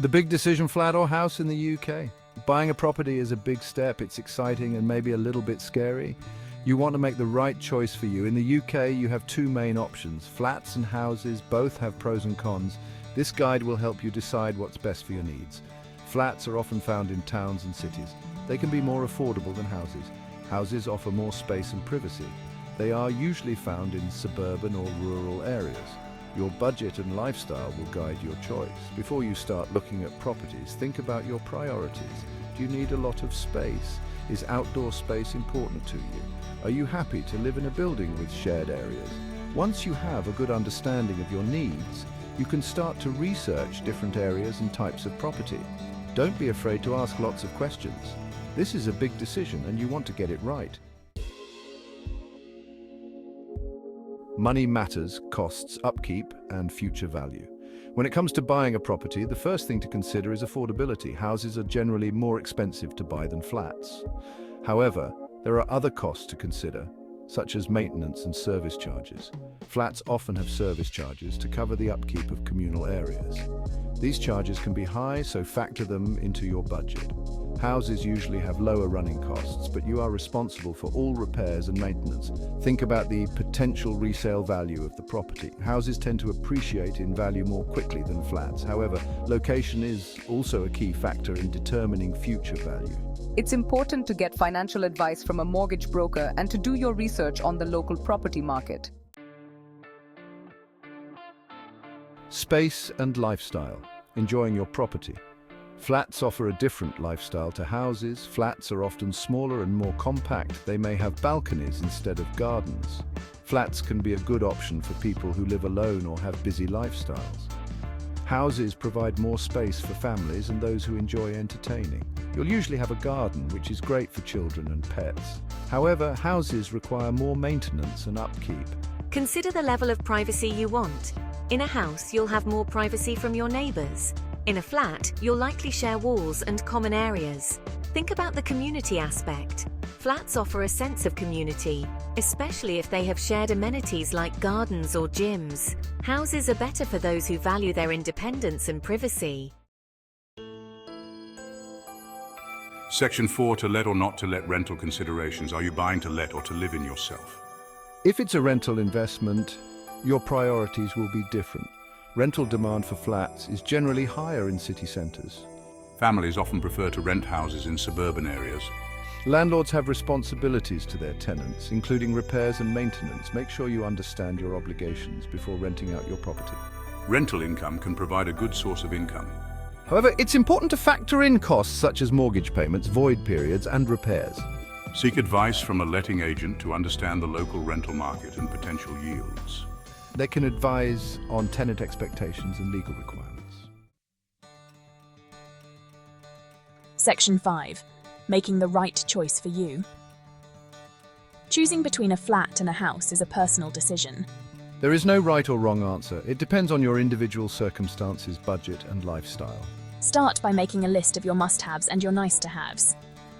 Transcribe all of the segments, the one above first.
The big decision, flat or house in the UK. Buying a property is a big step. It's exciting and maybe a little bit scary. You want to make the right choice for you. In the UK, you have two main options. Flats and houses both have pros and cons. This guide will help you decide what's best for your needs. Flats are often found in towns and cities. They can be more affordable than houses. Houses offer more space and privacy. They are usually found in suburban or rural areas. Your budget and lifestyle will guide your choice. Before you start looking at properties, think about your priorities. Do you need a lot of space? Is outdoor space important to you? Are you happy to live in a building with shared areas? Once you have a good understanding of your needs, you can start to research different areas and types of property. Don't be afraid to ask lots of questions. This is a big decision and you want to get it right. Money matters, costs, upkeep, and future value. When it comes to buying a property, the first thing to consider is affordability. Houses are generally more expensive to buy than flats. However, there are other costs to consider, such as maintenance and service charges. Flats often have service charges to cover the upkeep of communal areas. These charges can be high, so factor them into your budget. Houses usually have lower running costs, but you are responsible for all repairs and maintenance. Think about the potential resale value of the property. Houses tend to appreciate in value more quickly than flats. However, location is also a key factor in determining future value. It's important to get financial advice from a mortgage broker and to do your research on the local property market. Space and lifestyle. Enjoying your property. Flats offer a different lifestyle to houses. Flats are often smaller and more compact. They may have balconies instead of gardens. Flats can be a good option for people who live alone or have busy lifestyles. Houses provide more space for families and those who enjoy entertaining. You'll usually have a garden, which is great for children and pets. However, houses require more maintenance and upkeep. Consider the level of privacy you want. In a house, you'll have more privacy from your neighbours. In a flat, you'll likely share walls and common areas. Think about the community aspect. Flats offer a sense of community, especially if they have shared amenities like gardens or gyms. Houses are better for those who value their independence and privacy. Section 4, to let or not to let rental considerations. Are you buying to let or to live in yourself? If it's a rental investment, your priorities will be different. Rental demand for flats is generally higher in city centres. Families often prefer to rent houses in suburban areas. Landlords have responsibilities to their tenants, including repairs and maintenance. Make sure you understand your obligations before renting out your property. Rental income can provide a good source of income. However, it's important to factor in costs such as mortgage payments, void periods, and repairs. Seek advice from a letting agent to understand the local rental market and potential yields. They can advise on tenant expectations and legal requirements. Section 5. Making the right choice for you. Choosing between a flat and a house is a personal decision. There is no right or wrong answer. It depends on your individual circumstances, budget, and lifestyle. Start by making a list of your must-haves and your nice-to-haves.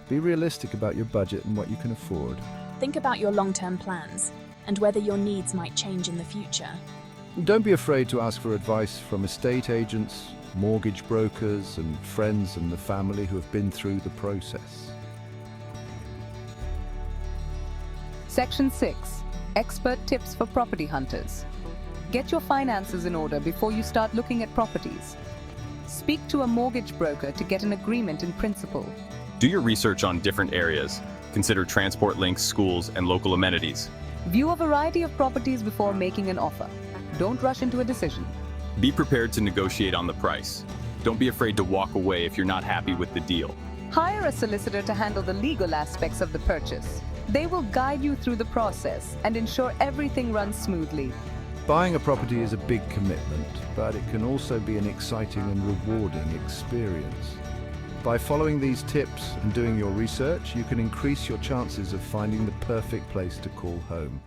Be realistic about your budget and what you can afford. Think about your long-term plans and whether your needs might change in the future. Don't be afraid to ask for advice from estate agents, mortgage brokers, and friends and the family who have been through the process. Section 6. Expert tips for property hunters. Get your finances in order before you start looking at properties. Speak to a mortgage broker to get an agreement in principle. Do your research on different areas. Consider transport links, schools, and local amenities. View a variety of properties before making an offer. Don't rush into a decision. Be prepared to negotiate on the price. Don't be afraid to walk away if you're not happy with the deal. Hire a solicitor to handle the legal aspects of the purchase. They will guide you through the process and ensure everything runs smoothly. Buying a property is a big commitment, but it can also be an exciting and rewarding experience. By following these tips and doing your research, you can increase your chances of finding the perfect place to call home.